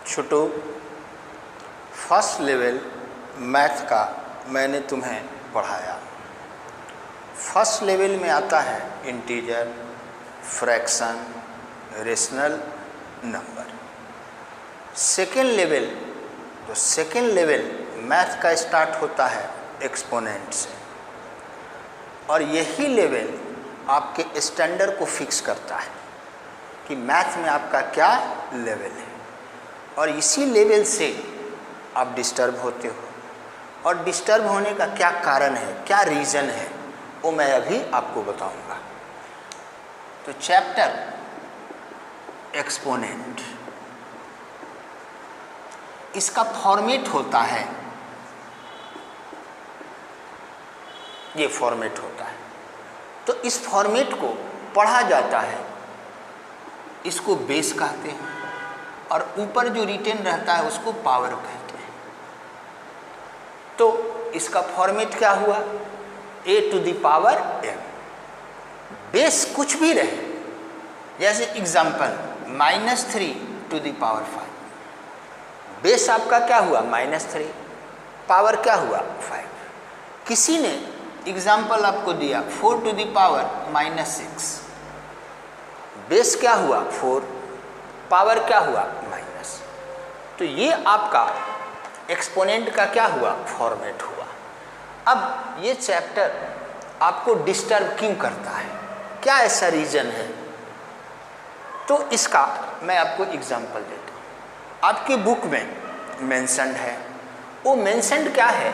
छोटो first level math का मैंने तुम्हें पढ़ाया। फर्स्ट लेवल में आता है integer, fraction, rational number. Second level, तो सेकेंड लेवल मैथ का स्टार्ट होता है एक्सपोनेंट से, और यही लेवल आपके स्टैंडर्ड को फिक्स करता है कि मैथ में आपका क्या लेवल है। और इसी लेवल से आप डिस्टर्ब होते हो, और डिस्टर्ब होने का क्या कारण है, क्या रीज़न है, वो मैं अभी आपको बताऊंगा। तो चैप्टर एक्सपोनेंट, इसका फॉर्मेट होता है, ये फॉर्मेट होता है। तो इस फॉर्मेट को पढ़ा जाता है, इसको बेस कहते हैं, और ऊपर जो रिटेन रहता है उसको पावर कहते हैं। तो इसका फॉर्मेट क्या हुआ, a to the power m। Base कुछ भी रहे, जैसे example -3 to the power 5, base आपका क्या हुआ -3, पावर क्या हुआ 5। किसी ने एग्जाम्पल आपको दिया 4 टू द पावर -6, बेस क्या हुआ 4, पावर क्या हुआ माइनस। तो ये आपका एक्सपोनेंट का क्या हुआ, फॉर्मेट हुआ। अब ये चैप्टर आपको डिस्टर्ब क्यों करता है, क्या ऐसा रीज़न है, तो इसका मैं आपको एग्जांपल देता हूँ। आपकी बुक में मेंशन्ड है, वो मेंशन्ड क्या है,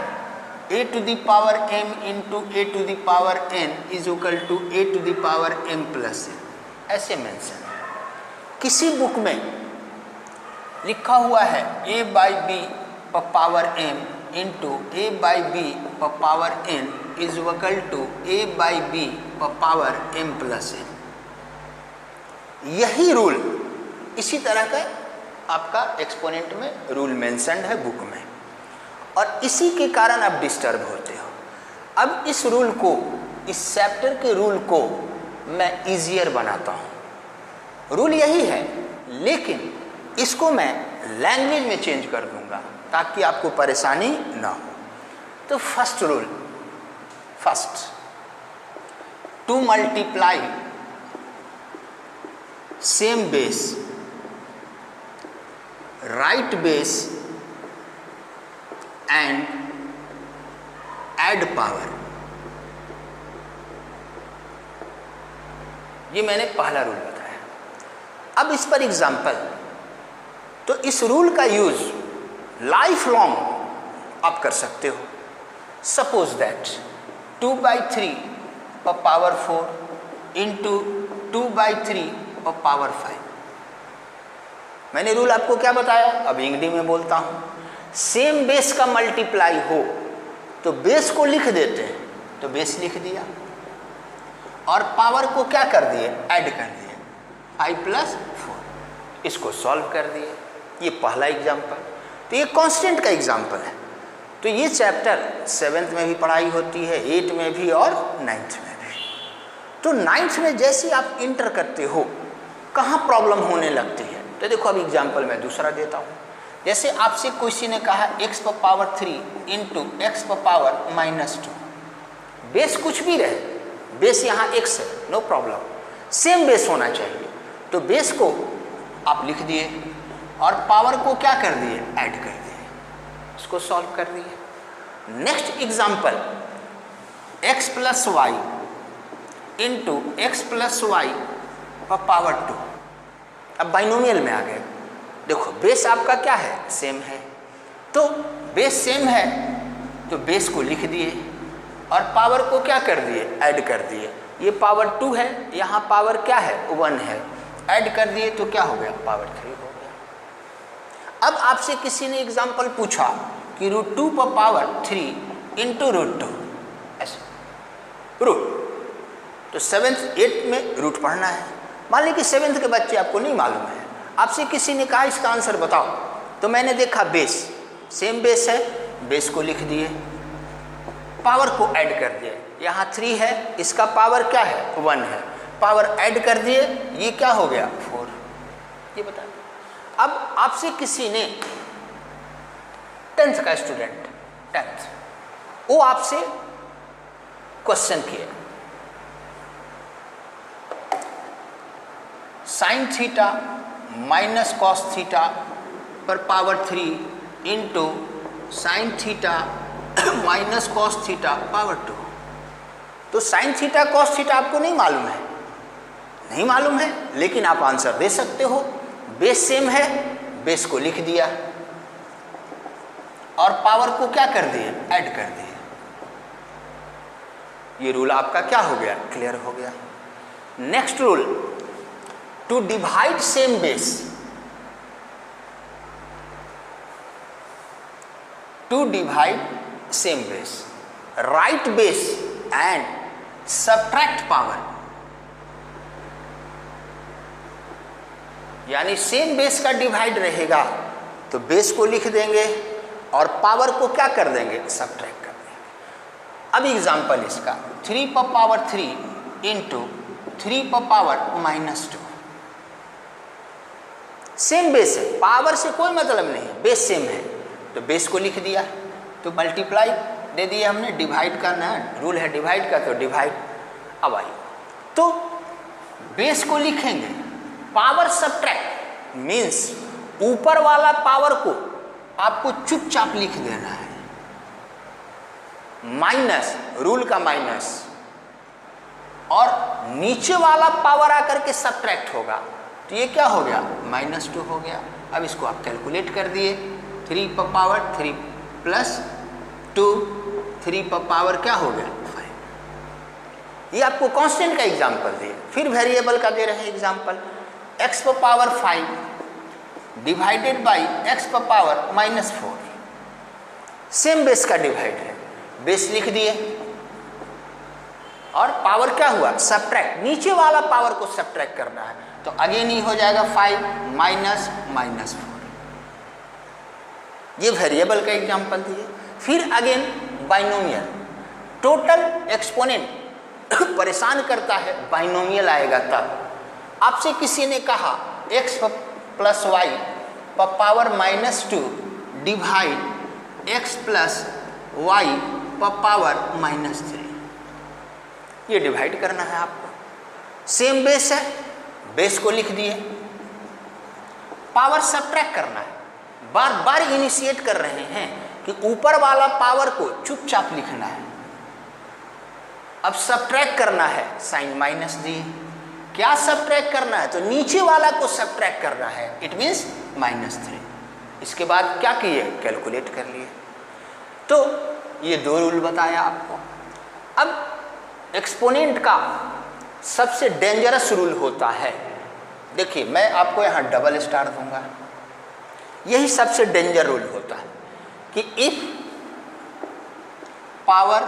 a to the power m into a to the power n is equal to a to the power m plus n, ऐसे मेंशन है। किसी बुक में लिखा हुआ है a बाई बी पर power m into a by b पर power n is equal to a by b पर पावर m प्लस n। यही रूल इसी तरह का आपका एक्सपोनेंट में रूल मेंशन्ड है बुक में, और इसी के कारण आप डिस्टर्ब होते हो। अब इस रूल को, इस चैप्टर के रूल को मैं इजियर बनाता हूँ। रूल यही है, लेकिन इसको मैं लैंग्वेज में चेंज कर दूंगा ताकि आपको परेशानी ना हो। तो first rule, first, to multiply same base, write base and add power, ये मैंने पहला रूल बताया। अब इस पर एग्जाम्पल, तो इस रूल का यूज लाइफ लॉन्ग आप कर सकते हो। सपोज दैट 2/3 पर पावर 4 इंटू 2/3 पर पावर 5। मैंने रूल आपको क्या बताया, अब इंग्लिश में बोलता हूँ। सेम बेस का मल्टीप्लाई हो तो बेस को लिख देते हैं, तो बेस लिख दिया, और पावर को क्या कर दिए, ऐड कर दिए, 5 + 4, इसको सॉल्व कर दिए। ये पहला एग्जाम्पल। तो ये कांस्टेंट का एग्जाम्पल है। तो ये चैप्टर 7th में भी पढ़ाई होती है, 8th में भी और 9th में भी। तो 9th में जैसे आप इंटर करते हो, कहाँ प्रॉब्लम होने लगती है, तो देखो अब एग्जाम्पल मैं दूसरा देता हूँ। जैसे आपसे किसी ने कहा x पर पावर 3 इंटू x पर पावर -2, बेस कुछ भी रहे, बेस यहाँ x है, नो प्रॉब्लम, सेम बेस होना चाहिए। तो बेस को आप लिख दिए और पावर को क्या कर दिए, ऐड कर दिए, इसको सॉल्व कर दिए। Next example, x + y into x + y पर पावर 2। अब बाइनोमियल में आ गए। देखो बेस आपका क्या है, सेम है, तो बेस सेम है तो बेस को लिख दिए और पावर को क्या कर दिए, ऐड कर दिए। ये पावर 2 है, यहाँ पावर क्या है, 1 है, ऐड कर दिए तो क्या हो गया, पावर 3 हो गया। अब आपसे किसी ने एग्जाम्पल पूछा कि √2 पर पावर 3 इंटू √2, ऐसे रूट। तो 7th 8th में रूट पढ़ना है। मान लीजिए कि 7th के बच्चे आपको नहीं मालूम है, आपसे किसी ने कहा इसका आंसर बताओ, तो मैंने देखा बेस सेम बेस है, बेस को लिख दिए, पावर को ऐड कर दिए। यहाँ 3 है, इसका पावर क्या है, 1 है, पावर ऐड कर दिए, ये क्या हो गया, 4। ये बता। अब आपसे किसी ने 10th का स्टूडेंट 10th वो आपसे क्वेश्चन किए sine theta minus cos theta पर power 3 into sine theta minus cos theta power 2। तो साइन थीटा कॉस थीटा आपको नहीं मालूम है, नहीं मालूम है, लेकिन आप आंसर दे सकते हो। बेस सेम है, बेस को लिख दिया और पावर को क्या कर दिए, ऐड कर दिए। ये रूल आपका क्या हो गया, क्लियर हो गया। Next rule, to divide same base, to divide same base, write base and subtract power. यानी सेम बेस का डिवाइड रहेगा तो बेस को लिख देंगे और पावर को क्या कर देंगे, सबट्रैक्ट कर देंगे। अब एग्जांपल इसका 3 पर पावर 3 इंटू 3 पर पावर -2। सेम बेस है, पावर से कोई मतलब नहीं है, बेस सेम है तो बेस को लिख दिया, तो मल्टीप्लाई दे दिया हमने, डिवाइड करना है, रूल है डिवाइड का तो डिवाइड। अब आइए तो बेस को लिखेंगे, पावर सबट्रैक्ट मीन्स ऊपर वाला पावर को आपको चुपचाप लिख देना है, माइनस, रूल का माइनस, और नीचे वाला पावर आकर के सबट्रैक्ट होगा तो ये क्या हो गया, -2 हो गया। अब इसको आप कैलकुलेट कर दिए, 3 पर पावर 3 प्लस 2, 3 पर पावर क्या हो गया 5। ये आपको कांस्टेंट का एग्जांपल दिए। फिर वेरिएबल का दे रहे हैं एग्जांपल, x पर पावर 5 डिवाइडेड बाई x पर पावर -4। सेम बेस का डिवाइड है, बेस लिख दिए और पावर क्या हुआ, सबट्रैक्ट, नीचे वाला पावर को सबट्रैक्ट करना है तो अगेन ही हो जाएगा 5 माइनस -4। ये वेरिएबल का एग्जांपल दिए। फिर अगेन बाइनोमियल, टोटल एक्सपोनेंट परेशान करता है, बाइनोमियल आएगा तब। आपसे किसी ने कहा x प्लस y पर power -2 divide x plus y पर पावर -3। ये डिवाइड करना है आपको। सेम बेस है, बेस को लिख दिए, पावर सबट्रैक्ट करना है, बार बार इनिशिएट कर रहे हैं कि ऊपर वाला पावर को चुपचाप लिखना है। अब सबट्रैक्ट करना है, साइन माइनस दिए, क्या सबट्रैक्ट करना है, तो नीचे वाला को सबट्रैक्ट करना है, इट मीन्स -3। इसके बाद क्या किए, कैलकुलेट कर लिए। तो ये 2 रूल बताया आपको। अब एक्सपोनेंट का सबसे डेंजरस रूल होता है, देखिए मैं आपको यहाँ डबल स्टार दूंगा, यही सबसे डेंजर रूल होता है कि if power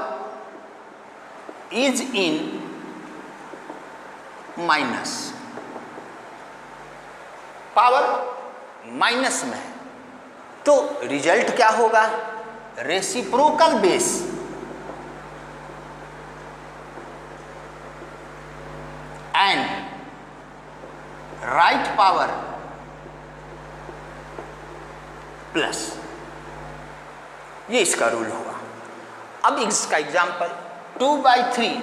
is in minus, power minus में है तो रिजल्ट क्या होगा, reciprocal base, and right power plus, ये इसका रूल होगा। अब इसका एग्जांपल 2/3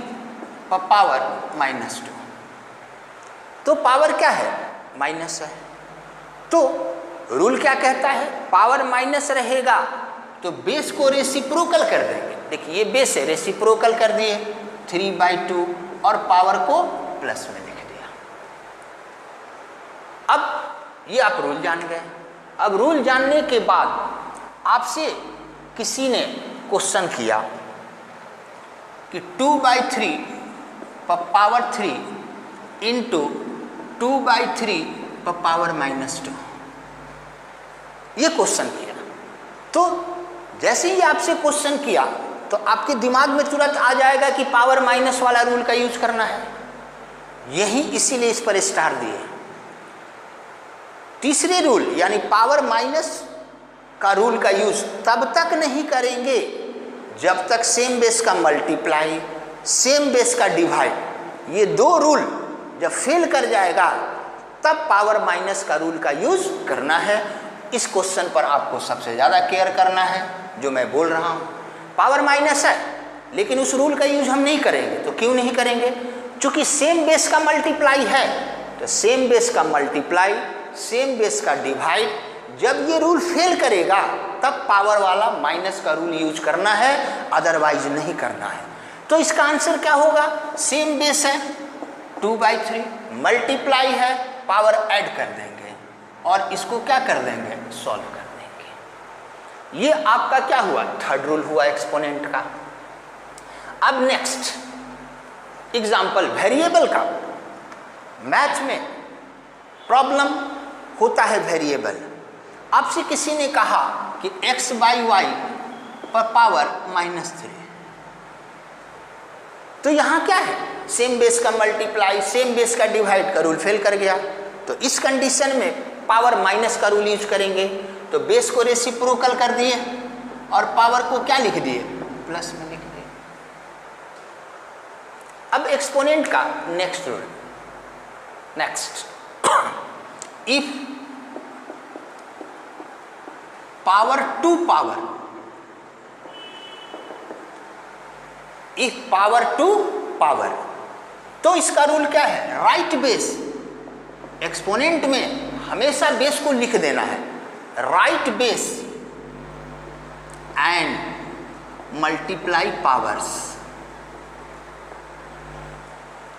पर पावर -2, तो पावर क्या है, माइनस है, तो रूल क्या कहता है, पावर माइनस रहेगा तो बेस को रेसिप्रोकल कर देंगे। देखिए ये बेस है, रेसिप्रोकल कर दिए 3/2 और पावर को प्लस में लिख दिया। अब ये आप रूल जान गए। अब रूल जानने के बाद आपसे किसी ने क्वेश्चन किया कि 2/3 पर पावर 3 इंटू 2/3 पर पावर -2, ये क्वेश्चन किया। तो जैसे ही आपसे क्वेश्चन किया तो आपके दिमाग में तुरंत आ जाएगा कि पावर माइनस वाला रूल का यूज करना है, यही इसीलिए इस पर स्टार दिए। तीसरे रूल यानी पावर माइनस का रूल का यूज तब तक नहीं करेंगे जब तक सेम बेस का मल्टीप्लाई, सेम बेस का डिवाइड, ये 2 रूल जब फेल कर जाएगा तब पावर माइनस का रूल का यूज करना है। इस क्वेश्चन पर आपको सबसे ज़्यादा केयर करना है जो मैं बोल रहा हूँ। पावर माइनस है लेकिन उस रूल का यूज हम नहीं करेंगे। तो क्यों नहीं करेंगे? चूंकि सेम बेस का मल्टीप्लाई है, तो सेम बेस का मल्टीप्लाई, सेम बेस का डिवाइड, जब ये रूल फेल करेगा तब पावर वाला माइनस का रूल यूज करना है, अदरवाइज नहीं करना है। तो इसका आंसर क्या होगा? सेम बेस है 2/3, मल्टीप्लाई है, पावर ऐड कर देंगे और इसको क्या कर देंगे? सॉल्व कर देंगे। ये आपका क्या हुआ? थर्ड रूल हुआ एक्सपोनेंट का। अब नेक्स्ट एग्जाम्पल वेरिएबल का। मैथ में प्रॉब्लम होता है वेरिएबल। आपसे किसी ने कहा कि x/y पर पावर -3, तो यहां क्या है? सेम बेस का मल्टीप्लाई, सेम बेस का डिवाइड का रूल फेल कर गया। तो इस कंडीशन में पावर माइनस का रूल यूज करेंगे। तो बेस को रेसिप्रोकल कर दिए और पावर को क्या लिख दिए? प्लस में लिख दिए। अब एक्सपोनेंट का next rule. Next, if power to power, if power to power, तो इसका रूल क्या है? Right base. एक्सपोनेंट में हमेशा बेस को लिख देना है। Right base and multiply powers,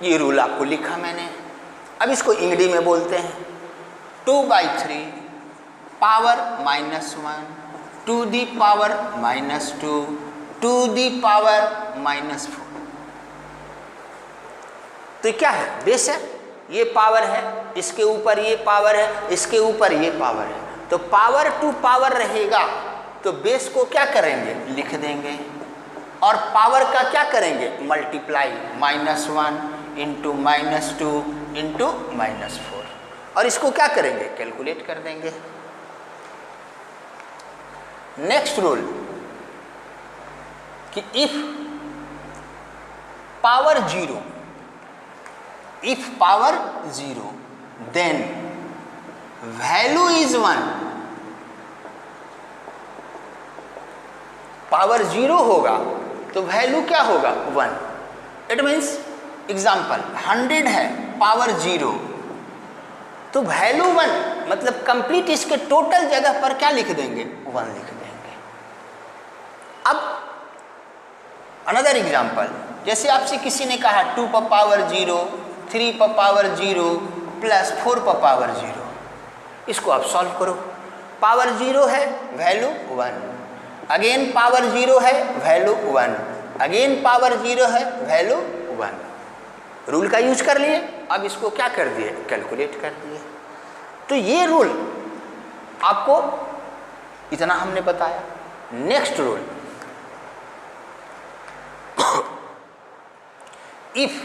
ये रूल आपको लिखा मैंने। अब इसको इंग्लिश में बोलते हैं 2/3 power -1 to the power -2 to the power -4। तो क्या है? बेस है, ये पावर है, इसके ऊपर ये पावर है, इसके ऊपर ये पावर है। तो पावर टू पावर रहेगा तो बेस को क्या करेंगे? लिख देंगे और पावर का क्या करेंगे? मल्टीप्लाई, -1 इंटू -2 इंटू -4, और इसको क्या करेंगे? कैलकुलेट कर देंगे। नेक्स्ट रूल कि if power 0, if power 0 then value is 1। Power 0 होगा तो वैल्यू क्या होगा? 1। इट मीन्स एग्जाम्पल 100 है, पावर 0, तो वैल्यू 1, मतलब कंप्लीट इसके टोटल जगह पर क्या लिख देंगे? 1 लिख देंगे। अब अनदर एग्जाम्पल, जैसे आपसे किसी ने कहा 2 पर पावर 0, 3 पर पावर 0 प्लस 4 पर पावर 0, इसको आप सॉल्व करो। पावर 0 है, वैल्यू 1, अगेन पावर 0 है, वैल्यू 1, अगेन पावर 0 है, वैल्यू 1। रूल का यूज कर लिए, अब इसको क्या कर दिए? कैलकुलेट कर दिए। तो ये रूल आपको इतना हमने बताया। नेक्स्ट रूल, इफ,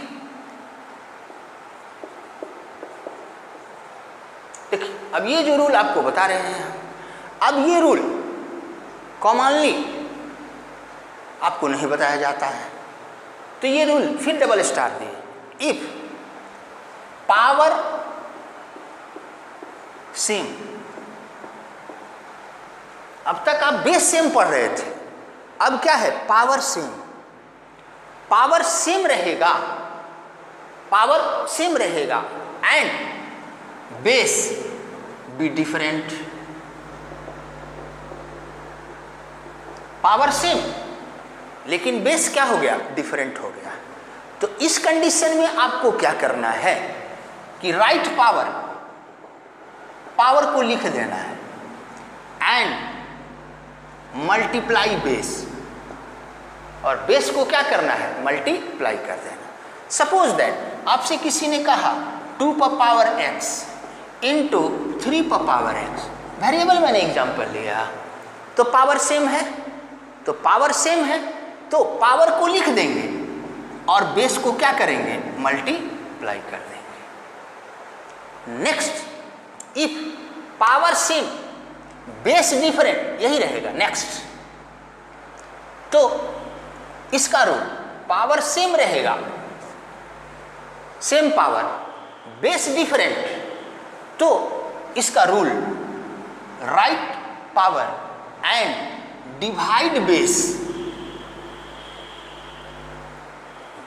देखिए अब ये जो रूल आपको बता रहे हैं, अब ये रूल कॉमनली आपको नहीं बताया जाता है, तो ये रूल फिर डबल स्टार दिए। इफ पावर सेम, अब तक आप बेस सेम पढ़ रहे थे, अब क्या है? Power same. पावर सेम रहेगा, पावर सेम रहेगा and base be different. Power same लेकिन बेस क्या हो गया? डिफरेंट हो गया। तो इस कंडीशन में आपको क्या करना है कि राइट पावर, पावर को लिख देना है एंड मल्टीप्लाई बेस, और बेस को क्या करना है? मल्टीप्लाई कर देना। सपोज दैट आपसे किसी ने कहा 2 पर पावर x इंटू 3 पर पावर x, वेरिएबल मैंने एग्जाम्पल लिया, तो पावर सेम है, तो पावर सेम है तो पावर को लिख देंगे और बेस को क्या करेंगे? मल्टीप्लाई कर देंगे। Next, if power same base different, यही रहेगा। नेक्स्ट, तो इसका रूल पावर सेम रहेगा, सेम पावर, बेस डिफरेंट, तो इसका rule, right power and divide base,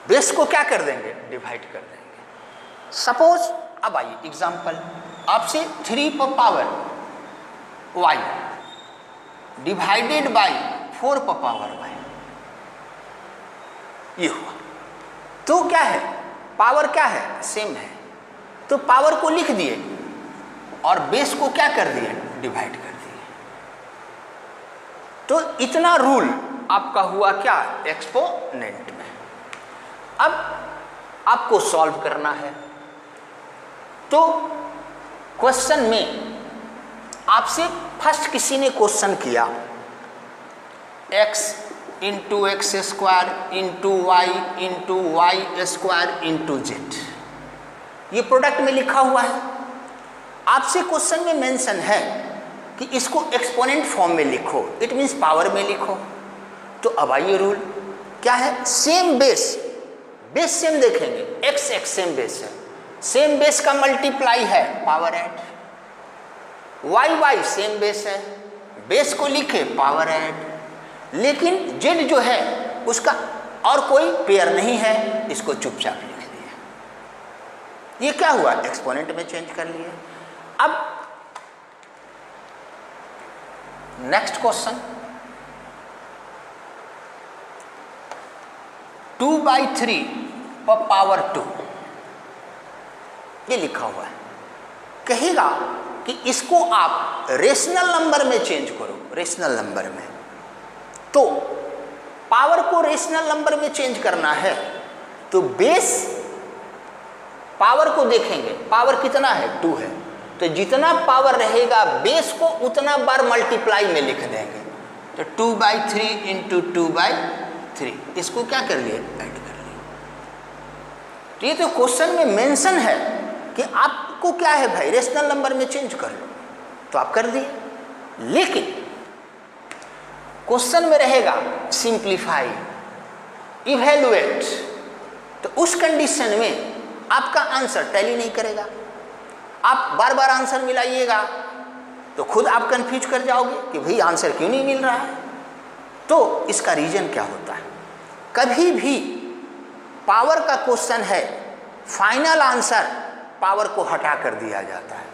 base को क्या कर देंगे, डिवाइड कर देंगे। सपोज अब आइए एग्जांपल, आपसे 3 पर पावर y डिवाइडेड बाय 4 पर पावर y, ये हुआ। तो क्या है, पावर क्या है, सेम है, तो पावर को लिख दिए और बेस को क्या कर दिए, डिवाइड कर दिए। तो इतना रूल आपका हुआ क्या, एक्सपोनेंट में। अब आपको सॉल्व करना है, तो क्वेश्चन में आपसे फर्स्ट किसी ने क्वेश्चन किया x into x square into y into y square into z, ये प्रोडक्ट में लिखा हुआ है। आपसे क्वेश्चन में मेंशन है कि इसको एक्सपोनेंट फॉर्म में लिखो, इट मीन्स पावर में लिखो। तो अब आइए रूल क्या है, सेम बेस, बेस सेम देखेंगे, x x सेम बेस है, सेम बेस का मल्टीप्लाई है, power add, y y same base है, बेस को लिखे, पावर ऐड। लेकिन z जो है उसका और कोई पेयर नहीं है, इसको चुपचाप लिख दिया। ये क्या हुआ, एक्सपोनेंट में चेंज कर लिए। अब नेक्स्ट क्वेश्चन, 2/3 पर पावर 2, ये लिखा हुआ है। कहेगा कि इसको आप रेशनल नंबर में चेंज करो, रेशनल नंबर में। तो पावर को रेशनल नंबर में चेंज करना है तो बेस, पावर को देखेंगे, पावर कितना है, 2 है, तो जितना पावर रहेगा बेस को उतना बार मल्टीप्लाई में लिख देंगे। तो 2/3 इंटू 2/3, इसको क्या कर लिए, ऐड कर लिए। तो ये तो क्वेश्चन में मेंशन है कि आपको क्या है भाई, रेशनल नंबर में चेंज कर लो, तो आप कर दिए। लेकिन क्वेश्चन में रहेगा सिंप्लीफाई, इवैल्यूएट, तो उस कंडीशन में आपका आंसर टैली नहीं करेगा। आप बार बार आंसर मिलाइएगा तो खुद आप कंफ्यूज कर जाओगे कि भाई आंसर क्यों नहीं मिल रहा है। तो इसका रीजन क्या होता है, कभी भी पावर का क्वेश्चन है, फाइनल आंसर पावर को हटा कर दिया जाता है।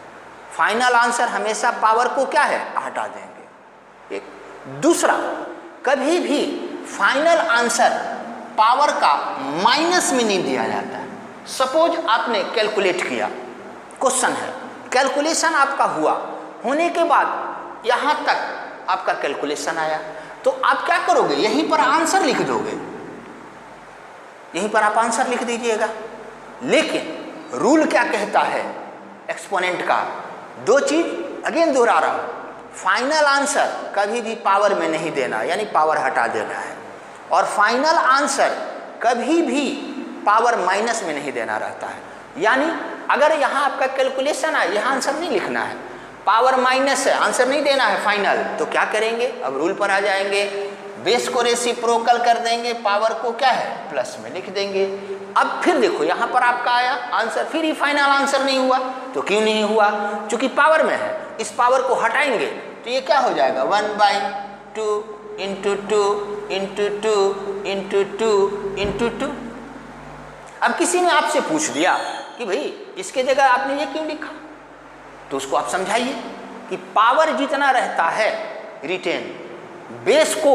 फाइनल आंसर हमेशा पावर को क्या है, हटा देंगे। एक दूसरा, कभी भी फाइनल आंसर पावर का माइनस में नहीं दिया जाता है। सपोज आपने कैलकुलेट किया, क्वेश्चन है, कैलकुलेशन आपका हुआ, होने के बाद यहाँ तक आपका कैलकुलेशन आया, तो आप क्या करोगे, यहीं पर आंसर लिख दोगे, यहीं पर आप आंसर लिख दीजिएगा। लेकिन रूल क्या कहता है एक्सपोनेंट का, 2 चीज अगेन दोहरा रहा हूं, फाइनल आंसर कभी भी पावर में नहीं देना, यानी पावर हटा देना है, और फाइनल आंसर कभी भी पावर माइनस में नहीं देना रहता है। यानी अगर यहाँ आपका कैलकुलेशन है, यहाँ आंसर नहीं लिखना है, पावर माइनस है, आंसर नहीं देना है फाइनल, तो क्या करेंगे, अब रूल पर आ जाएंगे, बेस को रेसिप्रोकल कर देंगे, पावर को क्या है, प्लस में लिख देंगे। अब फिर देखो यहाँ पर आपका आया आंसर, फिर ही फाइनल आंसर नहीं हुआ, तो क्यों नहीं हुआ, चूंकि पावर में है, इस पावर को हटाएंगे तो ये क्या हो जाएगा, 1/2 इंटू 2 इंटू 2 इंटू 2 इंटू 2। अब किसी ने आपसे पूछ दिया कि भाई इसके जगह आपने ये क्यों लिखा, तो उसको आप समझाइए कि पावर जितना रहता है रिटेन, बेस को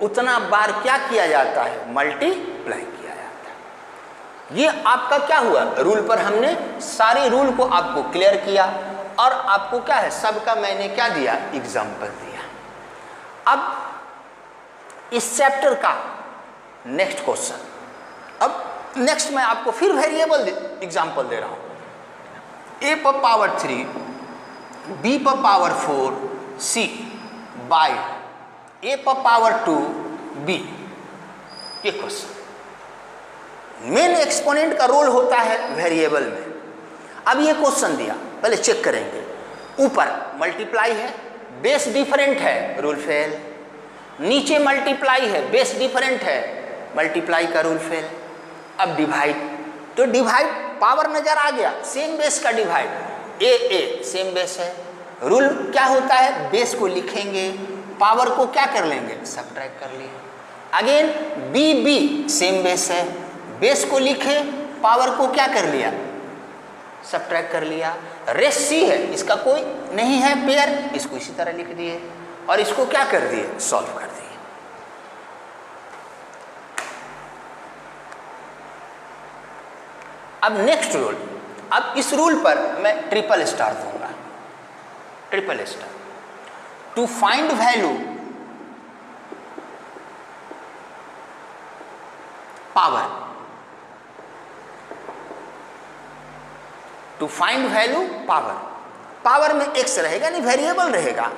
उतना बार क्या किया जाता है, मल्टीप्लाई किया जाता है। ये आपका क्या हुआ, रूल पर हमने सारे रूल को आपको क्लियर किया, और आपको क्या है, सबका मैंने क्या दिया, एग्जाम्पल दिया। अब इस चैप्टर का नेक्स्ट क्वेश्चन, अब नेक्स्ट मैं आपको फिर वेरिएबल एग्जाम्पल दे रहा हूं, a पर पावर 3, b पर पावर 4, c बाय a पर पावर 2, b। ये क्वेश्चन मेन एक्सपोनेंट का रोल होता है वेरिएबल में। अब ये क्वेश्चन दिया, पहले चेक करेंगे, ऊपर मल्टीप्लाई है, बेस डिफरेंट है, रूल फेल, नीचे मल्टीप्लाई है, बेस डिफरेंट है, मल्टीप्लाई का रूल फेल। अब डिवाइड, तो डिवाइड पावर नजर आ गया, सेम बेस का डिवाइड, ए सेम बेस है। रूल क्या होता है, बेस को लिखेंगे, पावर को क्या कर लेंगे, सब्ट्रैक्ट कर लिए। अगेन बी सेम बेस है, बेस को लिखे, पावर को क्या कर लिया, सब्ट्रैक्ट कर लिया। रेस सी है, इसका कोई नहीं है पेयर, इसको इसी तरह लिख दिए और इसको क्या कर दिए, सॉल्व कर दिए। अब नेक्स्ट रूल, अब इस रूल पर मैं ट्रिपल स्टार दूंगा, triple star. To find value power, to find value power, power में एक्स रहेगा, नहीं वेरिएबल रहेगा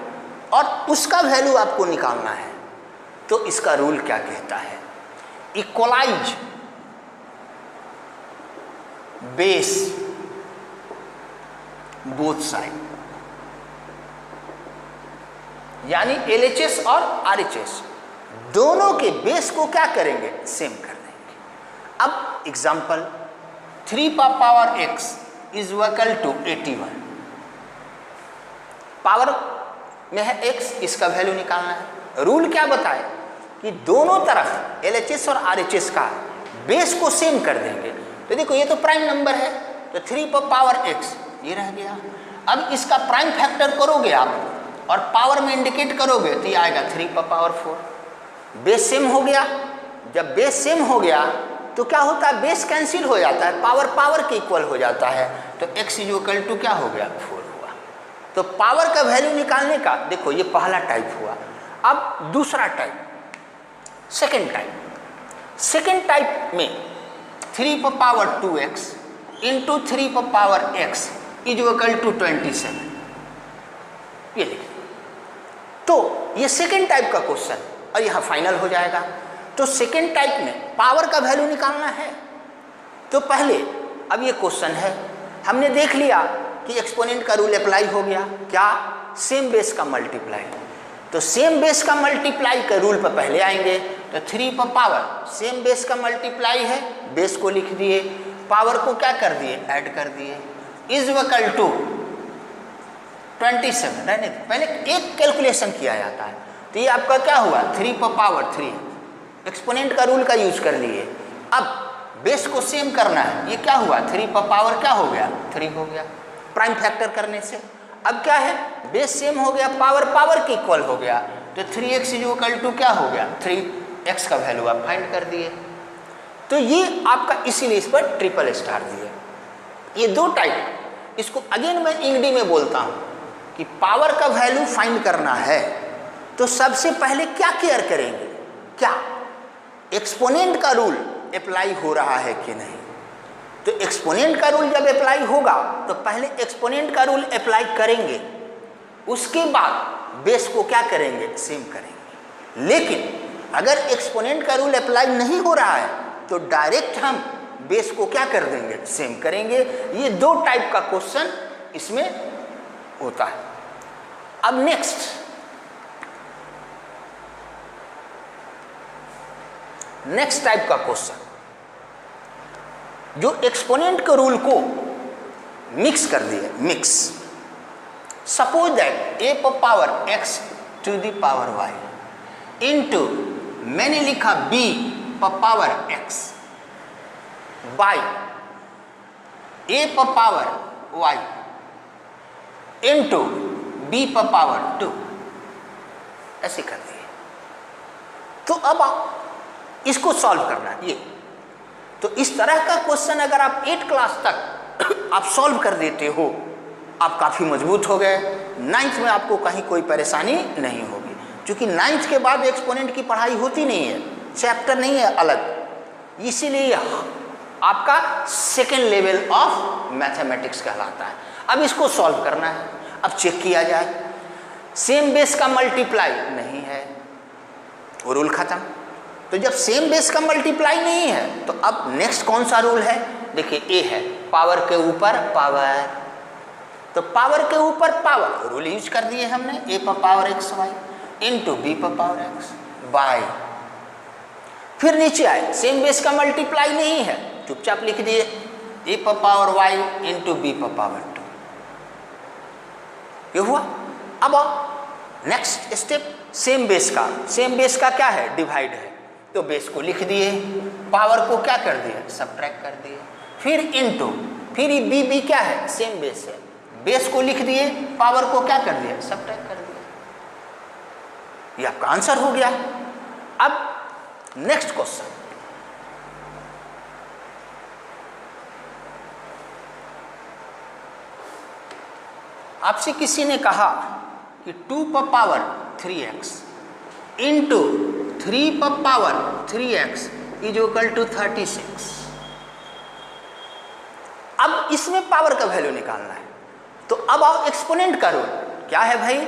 और उसका वैल्यू आपको निकालना है। तो इसका रूल क्या कहता है, इक्वलाइज बेस बोथ साइड, यानी LHS और RHS दोनों के बेस को क्या करेंगे, सेम कर देंगे। अब example 3 power x is equal to 81, power में है x, इसका वैल्यू निकालना है। रूल क्या बताए कि दोनों तरफ LHS और RHS का बेस को सेम कर देंगे। तो देखो ये तो प्राइम नंबर है, तो 3 पावर x ये रह गया। अब इसका प्राइम फैक्टर करोगे आप और पावर में इंडिकेट करोगे तो ये आएगा 3 पावर 4। बेस सेम हो गया, जब बेस सेम हो गया तो क्या होता है, बेस कैंसिल हो जाता है, पावर पावर के इक्वल हो जाता है, तो x इज इक्वल टू क्या हो गया, 4 हुआ। तो पावर का वैल्यू निकालने का देखो ये पहला टाइप हुआ। अब दूसरा टाइप, सेकेंड टाइप में 3 power 2x into 3 power x is equal to 27, ये लिखिए। तो ये सेकेंड टाइप का क्वेश्चन और यहाँ फाइनल हो जाएगा। तो सेकेंड टाइप में पावर का वैल्यू निकालना है। तो पहले अब ये क्वेश्चन है, हमने देख लिया कि एक्सपोनेंट का रूल अप्लाई हो गया, क्या, सेम बेस का मल्टीप्लाई। तो सेम बेस का मल्टीप्लाई का रूल पर पहले आएंगे, तो 3 पावर सेम बेस का मल्टीप्लाई है, बेस को लिख दिए, पावर को क्या कर दिए, ऐड कर दिए, इज इक्वल टू 27। रहने पहले एक कैलकुलेशन किया जाता है, तो ये आपका क्या हुआ, 3 पावर 3, एक्सपोनेंट का रूल का यूज कर लिए। अब बेस को सेम करना है, ये क्या हुआ, 3 पावर क्या हो गया, 3 हो गया प्राइम फैक्टर करने से। अब क्या है, बेस सेम हो गया, पावर पावर के इक्वल हो गया, तो 3x इज इक्वल टू क्या हो गया, 3x का वैल्यू आप फाइंड कर दिए। तो ये आपका, इसीलिए इस पर ट्रिपल स्टार दिए। ये दो टाइप, इसको अगेन मैं इंग्लिश में बोलता हूँ कि पावर का वैल्यू फाइंड करना है तो सबसे पहले क्या केयर करेंगे, क्या एक्सपोनेंट का रूल अप्लाई हो रहा है कि नहीं। तो एक्सपोनेंट का रूल जब अप्लाई होगा तो पहले एक्सपोनेंट का रूल अप्लाई करेंगे, उसके बाद बेस को क्या करेंगे, सेम करेंगे। लेकिन अगर एक्सपोनेंट का रूल अप्लाई नहीं हो रहा है तो डायरेक्ट हम बेस को क्या कर देंगे, सेम करेंगे। ये दो टाइप का क्वेश्चन इसमें होता है। अब नेक्स्ट टाइप का क्वेश्चन जो एक्सपोनेंट के रूल को मिक्स कर दिए, mix. Suppose that a power x to the power y into मैंने लिखा b power x by a power y into b power 2, ऐसे कर दिए। तो अब आप इसको सॉल्व करना है। ये तो इस तरह का क्वेश्चन अगर आप 8 क्लास तक आप सॉल्व कर देते हो, आप काफ़ी मजबूत हो गए। 9th में आपको कहीं कोई परेशानी नहीं होगी, क्योंकि 9th के बाद एक्सपोनेंट की पढ़ाई होती नहीं है, चैप्टर नहीं है अलग, इसीलिए आपका सेकेंड लेवल ऑफ मैथमेटिक्स कहलाता है। अब इसको सॉल्व करना है। अब चेक किया जाए, सेम बेस का मल्टीप्लाई नहीं है, वो रूल खत्म। तो जब सेम बेस का मल्टीप्लाई नहीं है तो अब नेक्स्ट कौन सा रूल है, देखिए ए है, पावर के ऊपर पावर। तो पावर के ऊपर पावर रूल यूज कर दिए हमने, ए पर power x y into b पर पावर एक्स बाई। फिर नीचे आए, सेम बेस का मल्टीप्लाई नहीं है, चुपचाप लिख दिए ए पर पावर वाई इंटू बी पर पावर 2। ये हुआ। अब नेक्स्ट स्टेप सेम बेस का, सेम बेस का क्या है, डिवाइड है, तो बेस को लिख दिए, पावर को क्या कर दिया, सबट्रैक्ट कर दिए, फिर इनटू, फिर बी बी क्या है, सेम बेस है, बेस को लिख दिए, पावर को क्या कर दिया, सबट्रैक्ट कर दिया। ये आपका आंसर हो गया। अब नेक्स्ट क्वेश्चन, आपसे किसी ने कहा कि 2 पर पावर 3x इंटू 3 पर power 3x is equal to 36। अब इसमें पावर का वैल्यू निकालना है, तो अब आप एक्सपोनेंट का रूल क्या है भाई,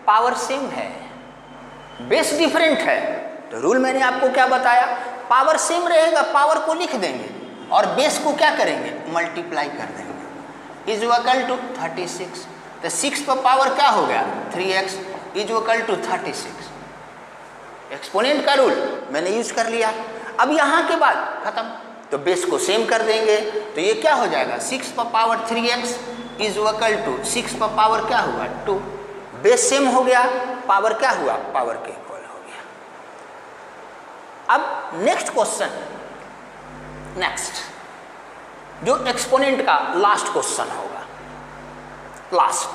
पावर सेम है, बेस डिफरेंट है, तो रूल मैंने आपको क्या बताया, पावर सेम रहेगा, पावर को लिख देंगे और बेस को क्या करेंगे, मल्टीप्लाई कर देंगे, इज इक्वल टू 36। तो 6 पर पावर क्या हो गया, 3x is equal to 36। Exponent का रूल मैंने यूज कर लिया। अब यहाँ के बाद खत्म, तो बेस को सेम कर देंगे, तो ये क्या हो जाएगा, 6 पर power 3x is equal to 6 पर पावर क्या हुआ, 2। बेस सेम हो गया, पावर क्या हुआ, पावर के इक्वल हो गया। अब नेक्स्ट क्वेश्चन, नेक्स्ट जो एक्सपोनेंट का लास्ट क्वेश्चन होगा, लास्ट।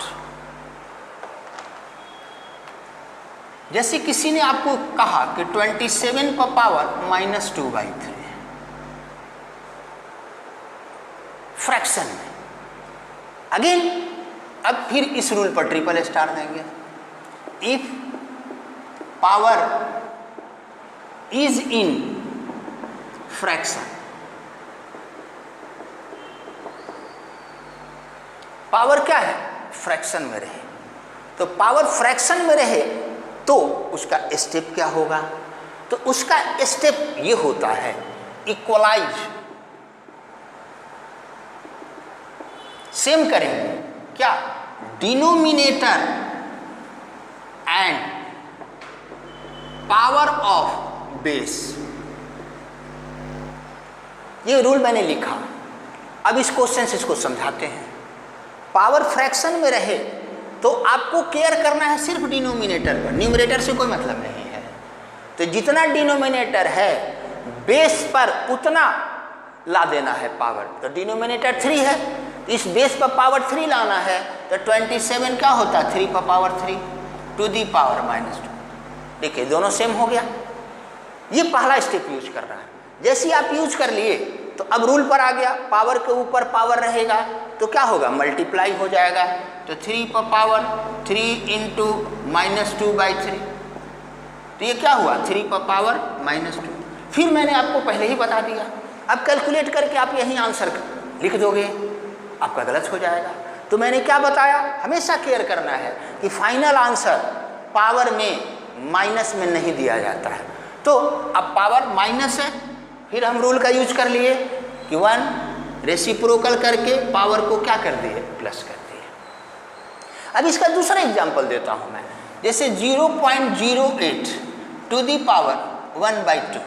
जैसे किसी ने आपको कहा कि 27 पर पावर -2/3 फ्रैक्शन में, अगेन अब फिर इस रूल पर ट्रिपल स्टार देंगे, if power is in fraction, power क्या है, फ्रैक्शन में रहे, तो पावर फ्रैक्शन में रहे तो उसका स्टेप क्या होगा, तो उसका स्टेप ये होता है इक्वलाइज, सेम करेंगे क्या, denominator and power of base, ये रूल मैंने लिखा। अब इस क्वेश्चन से इसको समझाते हैं। पावर फ्रैक्शन में रहे तो आपको केयर करना है सिर्फ डिनोमिनेटर पर, न्यूमरेटर से कोई मतलब नहीं है। तो जितना डिनोमिनेटर है बेस पर उतना ला देना है पावर, तो डिनोमिनेटर 3 है, तो इस बेस पर पावर 3 लाना है, तो 27 क्या होता है, 3 पर पावर 3 टू दी पावर -2। देखिए दोनों सेम हो गया। ये पहला स्टेप यूज कर रहा है। जैसे आप यूज कर लिए तो अब रूल पर आ गया, पावर के ऊपर पावर रहेगा तो क्या होगा, मल्टीप्लाई हो जाएगा, तो 3 पर पावर 3 इंटू -2/3, तो ये क्या हुआ, 3 पर पावर -2। फिर मैंने आपको पहले ही बता दिया, अब कैलकुलेट करके आप यही आंसर लिख दोगे, आपका गलत हो जाएगा। तो मैंने क्या बताया, हमेशा केयर करना है कि फाइनल आंसर पावर में माइनस में नहीं दिया जाता है। तो अब पावर माइनस है, फिर हम रूल का यूज कर लिए कि 1 रेसिप्रोकल करके पावर को क्या कर दिए, प्लस कर दिए। अब इसका दूसरा एग्जांपल देता हूं मैं, जैसे 0.08 टू दी पावर 1/2,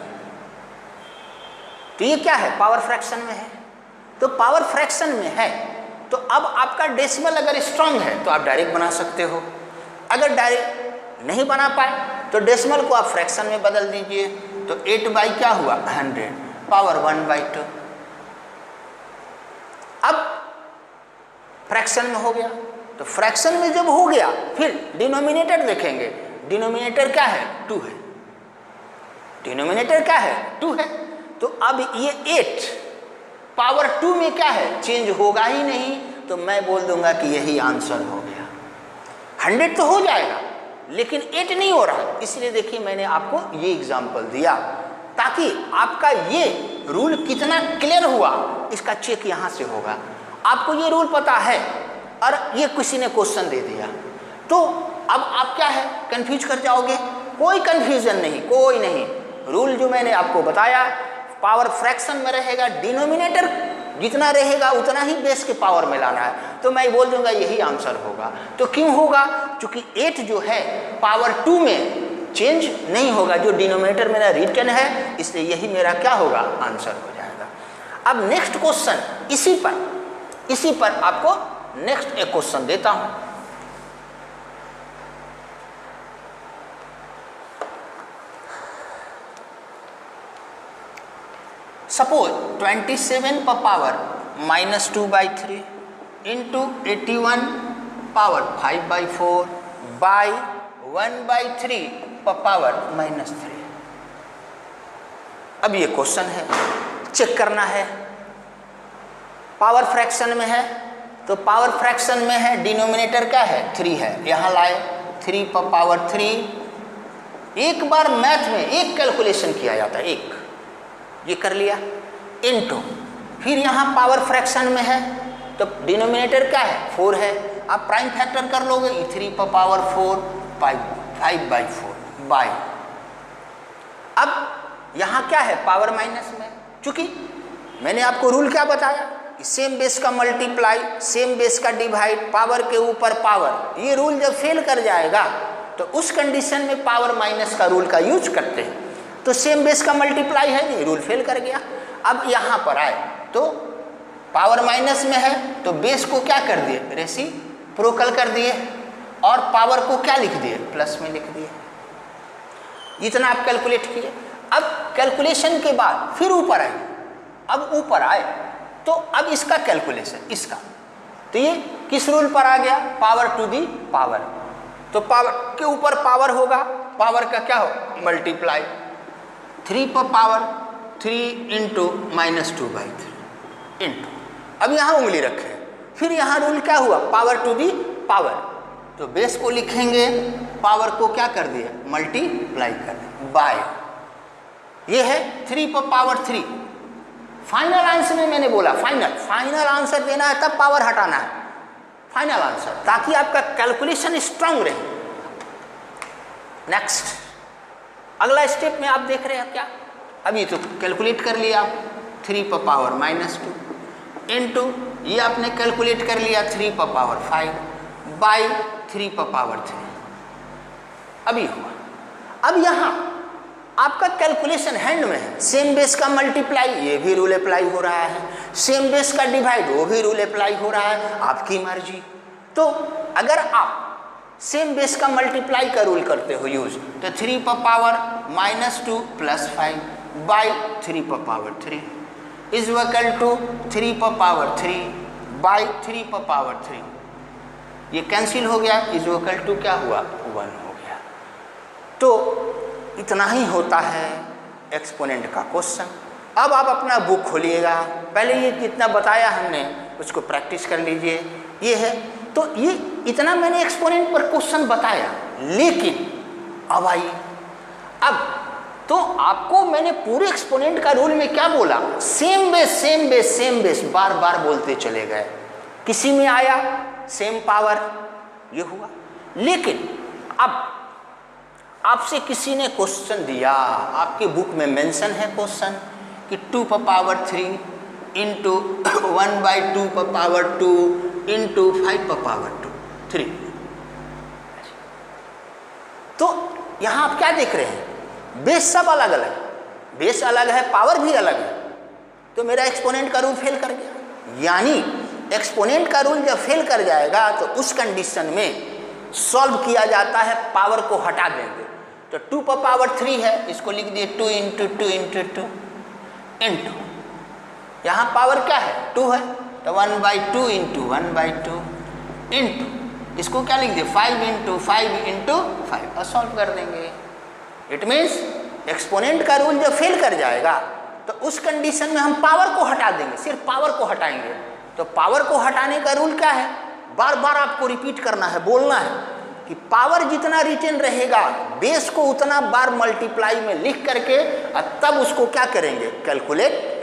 तो ये क्या है, पावर फ्रैक्शन में है। तो पावर फ्रैक्शन में है तो अब आपका डेसिमल अगर स्ट्रांग है तो आप डायरेक्ट बना सकते हो, अगर डायरेक्ट नहीं बना पाए तो डेसिमल को आप फ्रैक्शन में बदल दीजिए, तो 8 बाई क्या हुआ, 100 पावर 1/2। अब फ्रैक्शन में हो गया, तो फ्रैक्शन में जब हो गया फिर डिनोमिनेटर देखेंगे, डिनोमिनेटर क्या है, 2 है, डिनोमिनेटर क्या है, 2 है, तो अब ये 8 पावर 2 में क्या है, चेंज होगा ही नहीं, तो मैं बोल दूंगा कि यही आंसर हो गया। 100 तो हो जाएगा लेकिन 8 नहीं हो रहा, इसलिए देखिए मैंने आपको ये एग्जांपल दिया ताकि आपका ये रूल कितना क्लियर हुआ इसका चेक यहाँ से होगा। आपको ये रूल पता है और ये किसी ने क्वेश्चन दे दिया तो अब आप क्या है, कंफ्यूज कर जाओगे। कोई कंफ्यूजन नहीं, कोई नहीं, रूल जो मैंने आपको बताया पावर फ्रैक्शन में रहेगा, डिनोमिनेटर जितना रहेगा उतना ही बेस के पावर में लाना है, तो मैं बोल दूंगा यही आंसर होगा। तो क्यों होगा, क्योंकि 8 जो है पावर 2 में चेंज नहीं होगा, जो डिनोमिनेटर मेरा रिटर्न है, इसलिए यही मेरा क्या होगा, आंसर हो जाएगा। अब नेक्स्ट क्वेश्चन, इसी पर आपको नेक्स्ट एक क्वेश्चन देता हूं। सपोज 27 पर पावर -2/3 इंटू 81 पावर 5/4 बाई 1/3 पर पावर -3। अब ये क्वेश्चन है, चेक करना है। पावर फ्रैक्शन में है तो पावर फ्रैक्शन में है, डिनोमिनेटर क्या है 3 है, यहाँ लाए 3 पर पावर 3। एक बार मैथ में एक कैलकुलेशन किया जाता है, एक ये कर लिया, इनटू फिर यहाँ पावर फ्रैक्शन में है तो डिनोमिनेटर क्या है 4 है, आप प्राइम फैक्टर कर लोगे 3 पर पावर 4 5/4 बाई। अब यहाँ क्या है पावर माइनस में, चूंकि मैंने आपको रूल क्या बताया, सेम बेस का मल्टीप्लाई, सेम बेस का डिवाइड, पावर के ऊपर पावर, ये रूल जब फेल कर जाएगा तो उस कंडीशन में पावर माइनस का रूल का यूज करते हैं। तो सेम बेस का मल्टीप्लाई है नहीं, रूल फेल कर गया। अब यहाँ पर आए तो पावर माइनस में है तो बेस को क्या कर दिए, रेसिप्रोकल कर दिए, और पावर को क्या लिख दिए, प्लस में लिख दिए। इतना आप कैलकुलेट किए। अब कैलकुलेशन के बाद फिर ऊपर आए, अब ऊपर आए तो अब इसका कैलकुलेशन, इसका तो ये किस रूल पर आ गया, पावर टू दी पावर। तो पावर के ऊपर पावर होगा, पावर का क्या हो मल्टीप्लाई, 3 पर पावर 3 इंटू -2/3 इंटू, अब यहाँ उंगली रखें, फिर यहाँ रूल क्या हुआ पावर टू दी पावर, तो बेस को लिखेंगे, पावर को क्या कर दिया मल्टीप्लाई कर दिया बाय, ये है 3 पर पावर 3। फाइनल आंसर में मैंने बोला फाइनल आंसर देना है तब पावर हटाना है, फाइनल आंसर, ताकि आपका कैलकुलेशन स्ट्रांग रहे। नेक्स्ट अगला स्टेप में आप देख रहे हैं क्या, अभी तो कैलकुलेट कर लिया आप 3 पर पावर -2 इंटू ये आपने कैलकुलेट कर लिया 3 पर पावर 5 बाई 3 पर पावर 3, अभी हुआ। अब यहाँ आपका कैलकुलेशन हैंड में है, सेम बेस का मल्टीप्लाई ये भी रूल अप्लाई हो रहा है, सेम बेस का डिवाइड वो भी रूल अप्लाई हो रहा है, आपकी मर्जी। तो अगर आप सेम बेस का मल्टीप्लाई का रूल करते हो यूज, तो 3 पर पावर -2 + 5 बाई 3 पर पावर 3 इज इक्वल टू 3 पर पावर 3 बाई 3 पर पावर 3, ये कैंसिल हो गया, इज इक्वल टू क्या हुआ 1 हो गया। तो इतना ही होता है एक्सपोनेंट का क्वेश्चन। अब आप अपना बुक खोलिएगा, पहले ये जितना बताया हमने उसको प्रैक्टिस कर लीजिए, ये है। तो ये इतना मैंने एक्सपोनेंट पर क्वेश्चन बताया, लेकिन अब आइए, अब तो आपको मैंने पूरे एक्सपोनेंट का रूल में क्या बोला, same base same base same base बार बार बोलते चले गए। किसी में आया सेम पावर, ये हुआ। लेकिन अब आपसे किसी ने क्वेश्चन दिया, आपके बुक में मेंशन है क्वेश्चन कि 2 पर पावर 3 इंटू 1/2 पर पावर 2 इंटू 5 पर पावर 3। तो यहाँ आप क्या देख रहे हैं, बेस सब अलग अलग, बेस अलग है, पावर भी अलग है, तो मेरा एक्सपोनेंट का रूल फेल कर गया। यानी एक्सपोनेंट का रूल जब फेल कर जाएगा तो उस कंडीशन में सॉल्व किया जाता है, पावर को हटा देंगे। तो 2 पर पावर 3 है, इसको लिख दिए 2 इंटू 2 इंटू 2 इंटू, यहाँ पावर क्या है 2 है, तो 1/2 इंटू 1/2 इंटू, इसको क्या लिख दिए 5 इंटू 5 इंटू 5, और सॉल्व कर देंगे। इट मीन्स एक्सपोनेंट का रूल जब फेल कर जाएगा तो उस कंडीशन में हम पावर को हटा देंगे, सिर्फ पावर को हटाएंगे। तो पावर को हटाने का रूल क्या है, बार बार आपको रिपीट करना है, बोलना है कि पावर जितना रिटेन रहेगा बेस को उतना बार मल्टीप्लाई में लिख करके, तब उसको क्या करेंगे कैलकुलेट